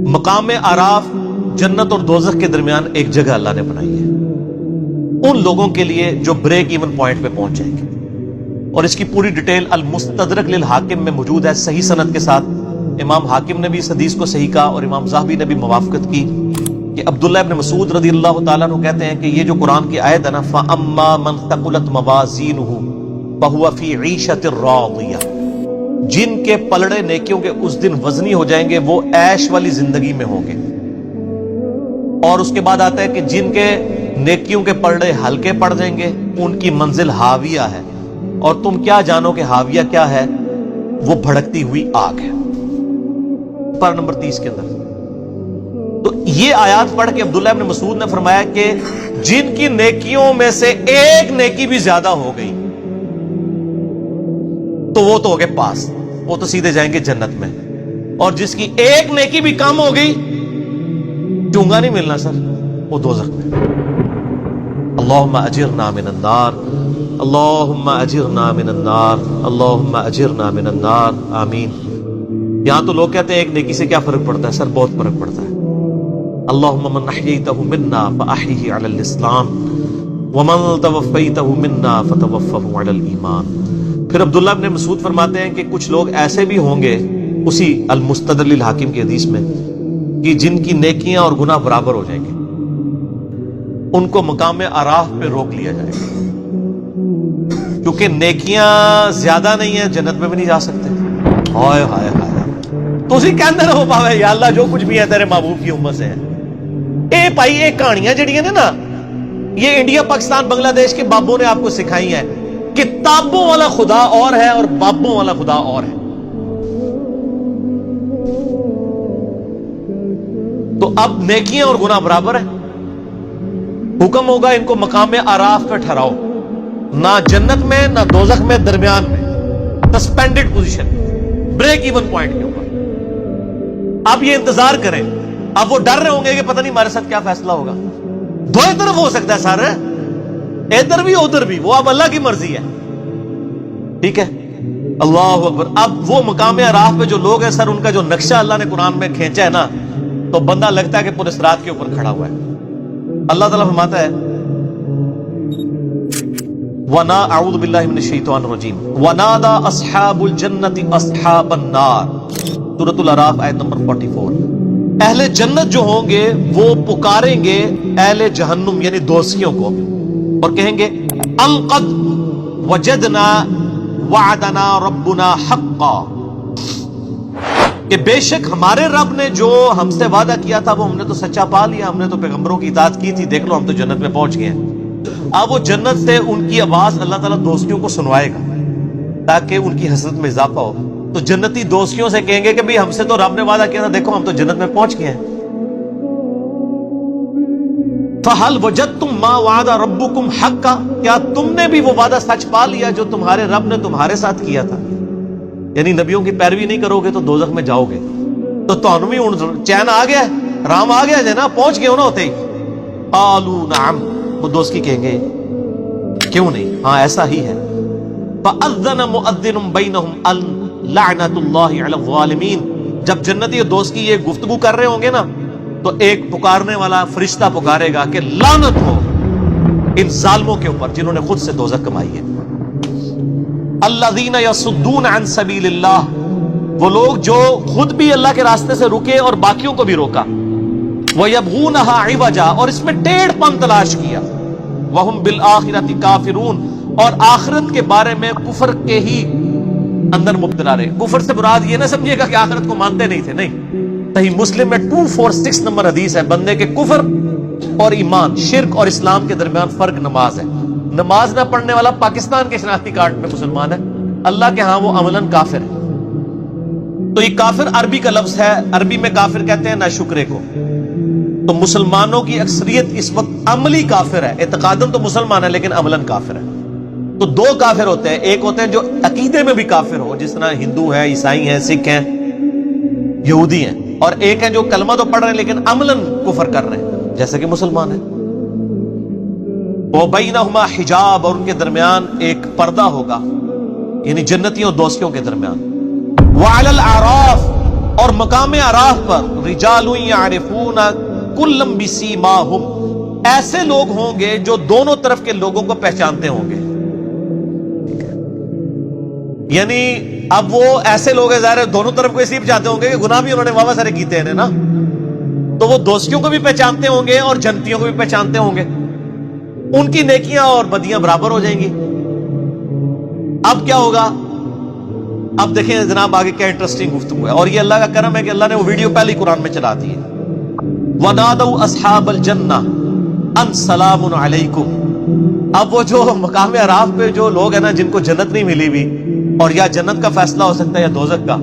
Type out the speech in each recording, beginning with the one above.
مقام اعراف جنت اور دوزخ کے درمیان ایک جگہ اللہ نے بنائی ہے ان لوگوں کے لیے جو بریک ایون پوائنٹ پہ پہنچ جائیں گے، اور اس کی پوری ڈیٹیل المستدرک للحاکم میں موجود ہے صحیح سند کے ساتھ۔ امام حاکم نے بھی اس حدیث کو صحیح کہا اور امام ذہبی نے بھی موافقت کی کہ عبداللہ ابن مسعود رضی اللہ تعالیٰ عنہ کہتے ہیں کہ یہ جو قرآن کی آیت ہے نا، فَأَمَّا مَنْ ثَقُلَتْ مَوَازِينُهُ فَهُوَ فِي عِيشَةٍ رَاضِيَةٍ، جن کے پلڑے نیکیوں کے اس دن وزنی ہو جائیں گے وہ عیش والی زندگی میں ہوں گے۔ اور اس کے بعد آتا ہے کہ جن کے نیکیوں کے پلڑے ہلکے پڑ جائیں گے ان کی منزل ہاویہ ہے، اور تم کیا جانو کہ ہاویہ کیا ہے؟ وہ بھڑکتی ہوئی آگ ہے۔ پر نمبر 30 کے اندر تو یہ آیات پڑھ کے عبداللہ ابن مسعود نے فرمایا کہ جن کی نیکیوں میں سے ایک نیکی بھی زیادہ ہو گئی تو وہ تو ہو گئے پاس، وہ تو سیدھے جائیں گے جنت میں، اور جس کی ایک نیکی بھی کم ہو گئی، چونگا نہیں ملنا سر، وہ دوزخ میں۔ اللہم اجرنا من النار، اللہم اجرنا من النار، اللہم اجرنا من النار، آمین۔ یہاں تو لوگ کہتے ہیں ایک نیکی سے کیا فرق پڑتا ہے؟ سر بہت فرق پڑتا ہے۔ اللہم من احییتہ منا فاحیہ علی الاسلام ومن توفیتہ منا فتوفہ علی الایمان۔ پھر عبداللہ ابن مسعود فرماتے ہیں کہ کچھ لوگ ایسے بھی ہوں گے اسی المستدرک للحاکم کی حدیث میں کہ جن کی نیکیاں اور گناہ برابر ہو جائیں گے، ان کو مقام اعراف پہ روک لیا جائے گا، کیونکہ نیکیاں زیادہ نہیں ہیں، جنت میں بھی نہیں جا سکتے۔ ہائے ہائے ہائے، تو اسی کہندے رہو پاوے یا اللہ جو کچھ بھی ہے تیرے محبوب کی امت سے ہے۔ اے بھائی یہ کہانیاں جڑیاں نے نا، یہ انڈیا پاکستان بنگلہ دیش کے بابوں نے آپ کو سکھائی ہیں۔ کتابوں والا خدا اور ہے اور بابوں والا خدا اور ہے۔ تو اب نیکیاں اور گناہ برابر ہیں، حکم ہوگا ان کو مقام اعراف پہ ٹھہراؤ، نہ جنت میں نہ دوزخ میں، درمیان میں suspended position, break even point کے اوپر۔ اب یہ انتظار کریں، اب وہ ڈر رہے ہوں گے کہ پتہ نہیں ہمارے ساتھ کیا فیصلہ ہوگا۔ دو طرف ہو سکتا ہے سر، ادھر بھی ادھر بھی، وہ اب اللہ کی مرضی ہے، ٹھیک ہے۔ اللہ اکبر۔ اب وہ مقام اعراف پہ جو لوگ ہیں سر، ان کا جو نقشہ اللہ نے قرآن میں کھینچا ہے نا، تو بندہ لگتا ہے کہ پورے صراط کے اوپر کھڑا ہوا ہے۔ اللہ تعالیٰ فرماتا ہے وَنَا اعوذ باللہ من الشیطان الرجیم وَنَادَى أَصْحَابُ الْجَنَّةِ أَصْحَابَ النَّارِ، سورۃ الاعراف آیت نمبر 44۔ اہل جنت جو ہوں گے وہ پکاریں گے اہل جہنم یعنی دوزخیوں کو، اور کہیں گے ان قد وجدنا وعدنا ربنا حقا، کہ بے شک ہمارے رب نے جو ہم سے وعدہ کیا تھا وہ ہم نے تو سچا پا لیا، ہم نے تو پیغمبروں کی اطاعت کی تھی، دیکھ لو ہم تو جنت میں پہنچ گئے ہیں۔ اب وہ جنت سے ان کی آواز اللہ تعالیٰ دوستیوں کو سنوائے گا تاکہ ان کی حسرت میں اضافہ ہو۔ تو جنتی دوستیوں سے کہیں گے کہ بھئی ہم سے تو رب نے وعدہ کیا تھا، دیکھو ہم تو جنت میں پہنچ گئے ہیں۔ فَهَلْ وَجَدْتُمْ مَا وَعَدَ رَبُّكُمْ حَقًّا، کیا تم نے بھی وہ وعدہ سچ پا لیا جو تمہارے رب نے تمہارے ساتھ کیا تھا؟ یعنی نبیوں کی پیروی نہیں کرو گے تو دوزخ میں جاؤ گے۔ تو تانوں بھی چین آ گیا ہے، رام آ گیا ہے نا، پہنچ گئے ہو نا ہوتے ہی۔ قالوا نعم، وہ دوست کی کہیں گے کیوں نہیں، ہاں ایسا ہی ہے۔ فَأَذَّنَ مُؤَذِّنٌ بَيْنَهُمْ لعنت اللہ علی الظالمین، جب جنتی اور دوست کی یہ گفتگو کر رہے ہوں گے نا، تو ایک پکارنے والا فرشتہ پکارے گا کہ لعنت ہو ان ظالموں کے اوپر جنہوں نے خود سے دوزخ کمائی ہے۔ الذین یصدون عن سبیل اللہ، وہ لوگ جو خود بھی اللہ کے راستے سے رکے اور باقیوں کو بھی روکا۔ وَيَبْغُونَهَا عِوَجًا، اور اس میں ٹیڑھ پن تلاش کیا۔ وَهُمْ بِالْآخِرَةِ کافرون، اور آخرت کے بارے میں کفر کے ہی اندر مبتلا رہے۔ کفر سے مراد یہ نہ سمجھیے گا کہ آخرت کو مانتے نہیں تھے، نہیں۔ صحیح مسلم میں 246 نمبر حدیث ہے، بندے کے کفر اور ایمان، شرک اور اسلام کے درمیان فرق نماز ہے۔ نماز نہ پڑھنے والا پاکستان کے شناختی کارڈ میں مسلمان ہے، اللہ کے ہاں وہ عملاً کافر ہے۔ تو یہ کافر عربی کا لفظ ہے، عربی میں کافر کہتے ہیں ناشکرے کو۔ تو مسلمانوں کی اکثریت اس وقت عملی کافر ہے، اعتقاداً تو مسلمان ہے لیکن عملاً کافر ہے۔ تو دو کافر ہوتے ہیں، ایک ہوتے ہیں جو عقیدے میں بھی کافر ہو، جس طرح ہندو ہیں، عیسائی ہیں، سکھ ہیں، یہودی ہیں، اور ایک ہیں جو کلمہ تو پڑھ رہے ہیں لیکن عملاً کفر کر رہے ہیں جیسے کہ مسلمان ہیں۔ وَبَيْنَهُمَا حجاب، اور ان کے درمیان ایک پردہ ہوگا، یعنی جنتیوں اور دوستیوں کے درمیان. وعلی الاعراف، اور مقام اعراف پر رجال یعرفون کلا بسیماہم، ایسے لوگ ہوں گے جو دونوں طرف کے لوگوں کو پہچانتے ہوں گے. یعنی اب وہ ایسے لوگ ہیں ظاہر ہے دونوں طرف کو اس لیے پہچانتے ہوں گے کہ گناہ بھی انہوں نے واہ سارے کیتے ہیں نا، تو وہ دوستیوں کو بھی پہچانتے ہوں گے اور جنتیوں کو بھی پہچانتے ہوں گے. ان کی نیکیاں اور بدیاں برابر ہو جائیں گی. اب کیا ہوگا؟ اب دیکھیں جناب آگے کیا انٹرسٹنگ گفتگو ہے، اور یہ اللہ کا کرم ہے کہ اللہ نے وہ ویڈیو پہلے ہی قرآن میں چلا دی ہے. وَنَادَوْا أَصْحَابَ الْجَنَّةِ أَنْ سَلَامٌ عَلَيْكُمْ. اب وہ جو مقام اعراف پہ جو لوگ ہیں نا جن کو جنت نہیں ملی بھی، اور یا جنت کا فیصلہ ہو سکتا ہے یا دوزخ کا،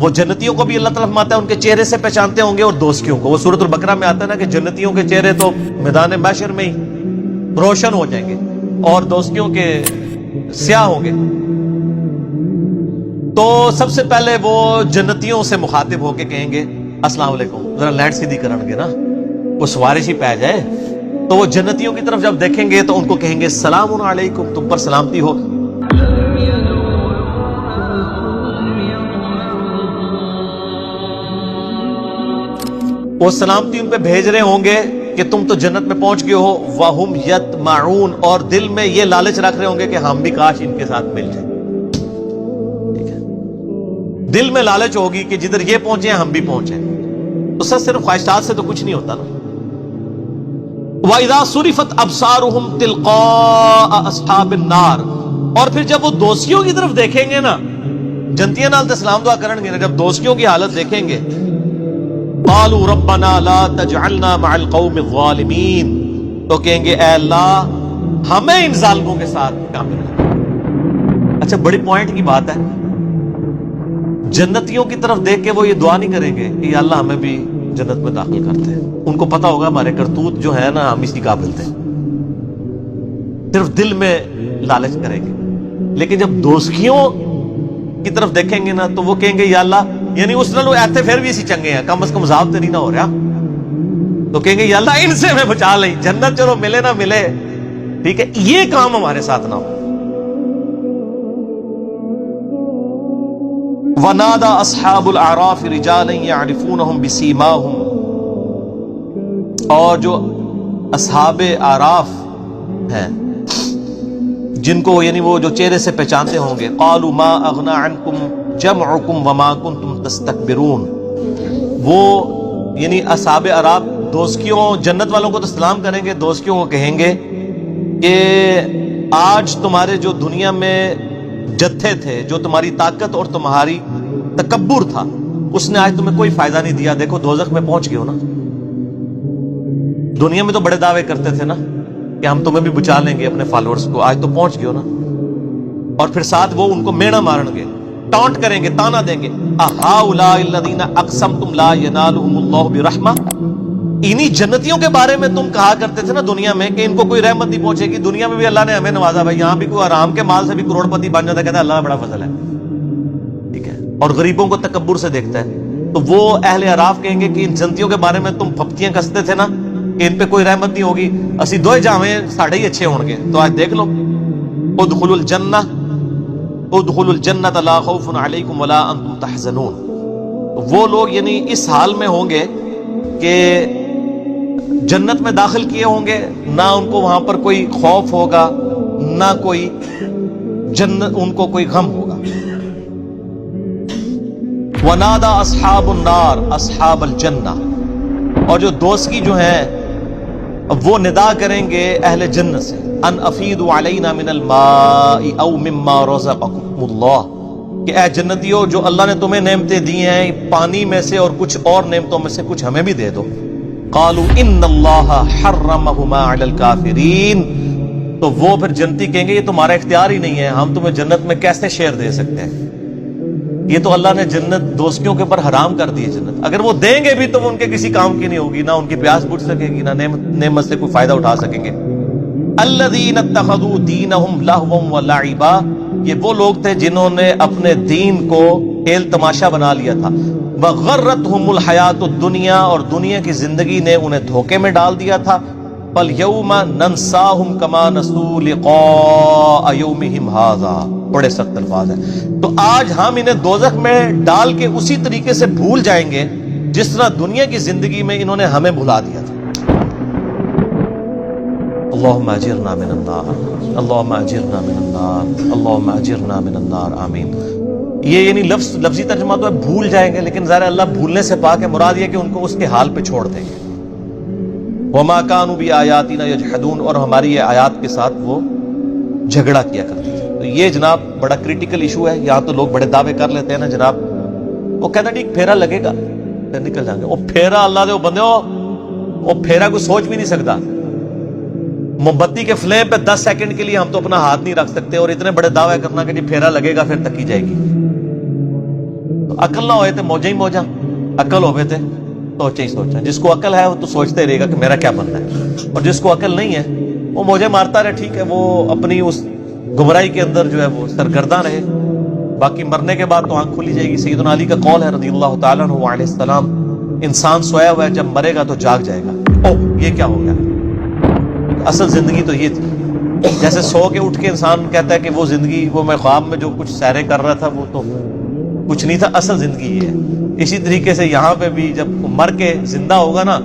وہ جنتیوں کو بھی اللہ تعالیٰ فرماتا ہے ان کے چہرے سے پہچانتے ہوں گے اور دوستیوں کو. وہ سورۃ البقرہ میں آتا ہے نا کہ جنتیوں کے چہرے تو میدان محشر میں ہی روشن ہو جائیں گے اور دوستیوں کے سیاہ ہوں گے. تو سب سے پہلے وہ جنتیوں سے مخاطب ہو کے کہیں گے السلام علیکم، ذرا لائٹ سیدھی کرن گے نا، وہ سوارش ہی پہ جائے. تو وہ جنتیوں کی طرف جب دیکھیں گے تو ان کو کہیں گے سلام علیکم، تم پر سلامتی ہو. وہ سلامتی ان پہ بھیج رہے ہوں گے کہ تم تو جنت میں پہنچ گئے ہو. وَهُمْ يَطْمَعُونَ، اور دل میں یہ لالچ رکھ رہے ہوں گے کہ ہم بھی کاش ان کے ساتھ مل جائیں. ٹھیک ہے، دل میں لالچ ہوگی کہ جدھر یہ پہنچے ہیں ہم بھی پہنچیں. تو سر صرف خواہشات سے تو کچھ نہیں ہوتا نا. وَإِذَا صُرِفَتْ أَبْصَارُهُمْ تِلْقَاءَ أَصْحَابِ النَّارِ، اور پھر جب وہ دوستیوں کی طرف دیکھیں گے نا، جنتیاں نال تے سلام دعا کرن گے نا، جب دوستیوں کی حالت دیکھیں گے قالوا ربنا لا تجعلنا مع القوم الظالمین، تو کہیں گے اے اللہ ہمیں ان ظالموں کے ساتھ کام کرنا. اچھا بڑی پوائنٹ کی بات ہے، جنتیوں کی طرف دیکھ کے وہ یہ دعا نہیں کریں گے کہ یا اللہ ہمیں بھی جنت میں داخل کرتے ہیں. ان کو پتا ہوگا ہمارے کرتوت جو ہے نا ہم اسی قابل تھے، صرف دل میں لالچ کریں گے. لیکن جب دوستیوں کی طرف دیکھیں گے نا تو وہ کہیں گے یا اللہ، یعنی اس نالوں ایتھے پھر بھی اسی چنگے ہیں، کم از کم عذاب تو نہیں نہ ہو رہا. تو کہیں گے یا اللہ ان سے ہمیں بچا لیں، جنت چلو ملے نہ ملے ٹھیک ہے، یہ کام ہمارے ساتھ نہ ہو. وَنَادَى أَصْحَابُ الْأَعْرَافِ رِجَالًا يَعْرِفُونَهُمْ بِسِيمَاهُمْ، اور جو اصحاب اعراف ہیں جن کو یعنی وہ جو چہرے سے پہچانتے ہوں گے، قَالُوا مَا أَغْنَى عَنْكُمْ جَمْعُكُمْ وَمَا كُنْتُمْ تَسْتَكْبِرُونَ. وہ یعنی اصحاب اعراف دوستیوں جنت والوں کو تو سلام کریں گے، دوستیوں کو کہیں گے کہ آج تمہارے جو دنیا میں جتھے تھے، جو تمہاری طاقت اور تمہاری تکبر تھا، اس نے آج تمہیں کوئی فائدہ نہیں دیا. دیکھو دوزخ میں پہنچ گئے ہو نا. دنیا میں تو بڑے دعوے کرتے تھے نا کہ ہم تمہیں بھی بچا لیں گے اپنے فالوورز کو، آج تو پہنچ گئے ہو نا. اور پھر ساتھ وہ ان کو مینا مارن گے، ٹانٹ کریں گے، تانا دیں گے. اَهَٰؤُلَاءِ الَّذِينَ أَقْسَمْتُمْ لَا يَنَالُهُمُ اللَّهُ بِرَحْمَةٍ، انہی جنتیوں کے بارے میں تم کہا کرتے تھے نا دنیا میں کہ ان کو کوئی رحمت نہیں پہنچے گی. دنیا میں بھی اللہ نے ہمیں نوازا، بھائی یہاں بھی کوئی آرام کے مال سے بھی کروڑ پتی بن جاتا ہے، کہتا ہے اللہ بڑا فضل ہے ٹھیک ہے، اور غریبوں کو تکبر سے دیکھتا ہے. تو وہ اہل اعراف کہیں گے کہ ان جنتیوں کے بارے میں تم پھپتیاں کستے تھے نا کہ ان پہ کوئی رحمت نہیں ہوگی، اسی دوئے جاویں ساڑھے ہی اچھے ہوں گے. تو آج دیکھ لو، ادخلوا الجنہ ادخلوا الجنۃ لا خوف علیکم ولا انتم تحزنون. وہ لوگ یعنی اس حال میں ہوں گے کہ جنت میں داخل کیے ہوں گے، نہ ان کو وہاں پر کوئی خوف ہوگا، نہ کوئی جنت ان کو کوئی غم ہوگا. وَنَادَى أَصْحَابُ النَّارِ أَصْحَابَ الْجَنَّةِ، اور جو دوستی جو ہیں وہ ندا کریں گے اہل جنت سے، ان افیدوا علینا من الماء او مما رزقکم اللہ، کہ اے جنتیوں جو اللہ نے تمہیں نعمتیں دی ہیں پانی میں سے اور کچھ اور نعمتوں میں سے کچھ ہمیں بھی دے دو. قالوا ان اللہ حرمہما علی الکافرین، تو وہ پھر جنتی کہیں گے یہ تمہارا اختیار ہی نہیں ہے، ہم تمہیں جنت میں کیسے شیئر دے سکتے ہیں، یہ تو اللہ نے جنت دوستیوں کے اوپر حرام کر دی ہے جنت. اگر وہ دیں گے بھی تو وہ ان کے کسی کام کی نہیں ہوگی، نہ ان کی پیاس بجھ سکے گی، نہ نعمت سے کوئی فائدہ اٹھا سکیں گے. الذین اتخذوا دینہم لہوا ولعبا، یہ وہ لوگ تھے جنہوں نے اپنے دین کو کھیل تماشا بنا لیا تھا. وغرتہم الحیات الدنیا، اور دنیا کی زندگی نے انہیں دھوکے میں ڈال دیا تھا. فَالْيَوْمَ نَنْسَاهُمْ كَمَا نَسُوا لِقَاءَ يَوْمِهِمْ هَذَا. بڑے سخت الفاظ ہیں. تو آج ہم انہیں دوزخ میں ڈال کے اسی طریقے سے بھول جائیں گے جس طرح دنیا کی زندگی میں انہوں نے ہمیں بھلا دیا تھا. اللہم اجرنا من النار، اللہم اجرنا من النار، اللہم اجرنا من النار، آمین. یہ یعنی لفظی ترجمہ تو ہے بھول جائیں گے، لیکن ظاہر اللہ بھولنے سے پاک ہے، مراد یہ کہ ان کو اس کے حال پہ چھوڑ دیں گے. وما كانوا بآياتنا يجحدون، اور ہماری یہ آیات کے ساتھ وہ جھگڑا کیا کرتے تھے. تو یہ جناب بڑا کریٹیکل ایشو ہے. یہاں تو لوگ بڑے دعوے کر لیتے ہیں نا جناب، وہ کہتا ٹھیک پھیرا لگے گا پھر نکل جائیں گے. وہ پھیرا اللہ دے وہ بندے ہو، وہ پھیرا کوئی سوچ بھی نہیں سکتا. موم بتی کے فلیم پہ 10 سیکنڈ کے لیے ہم تو اپنا ہاتھ نہیں رکھ سکتے، اور اتنے بڑے دعوے کرنا کہ جی پھیرا لگے گا پھر تکی جائے گی. تو عقل نہ ہوئے تھے موجہ ہی موجہ، عقل ہوئے تھے سوچا ہی سوچا. جس کو عقل ہے وہ تو سوچتے رہے گا کہ میرا کیا بننا ہے، اور جس کو عقل نہیں ہے وہ موجے مارتا رہے. ٹھیک ہے، وہ اپنی اس گمراہی کے اندر جو ہے وہ سرگرداں رہے. باقی مرنے کے بعد تو آنکھ کھلی جائے گی. سیدنا علی کا قول ہے رضی اللہ تعالیٰ عنہ علیہ السلام، انسان سویا ہوا ہے، جب مرے گا تو جاگ جائے گا. او یہ کیا ہو گیا؟ اصل زندگی تو یہ تھی. جیسے سو کے اٹھ کے انسان کہتا ہے کہ وہ زندگی، وہ میں خواب میں جو کچھ سیرے کر رہا تھا وہ تو کچھ نہیں تھا، اصل زندگی یہ ہے. اسی طریقے سے یہاں پہ بھی جب مر کے زندہ ہوگا نا،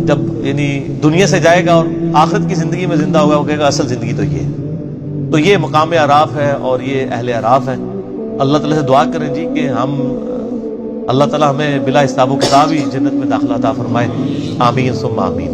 جب یعنی دنیا سے جائے گا اور آخرت کی زندگی میں زندہ ہوگا، وہ کہے گا اصل زندگی تو یہ ہے. تو یہ مقام اعراف ہے اور یہ اہل اعراف ہے. اللہ تعالیٰ سے دعا کریں جی کہ ہم اللہ تعالیٰ ہمیں بلا حساب و کتاب ہی جنت میں داخلہ عطا فرمائے. آمین ثم آمین.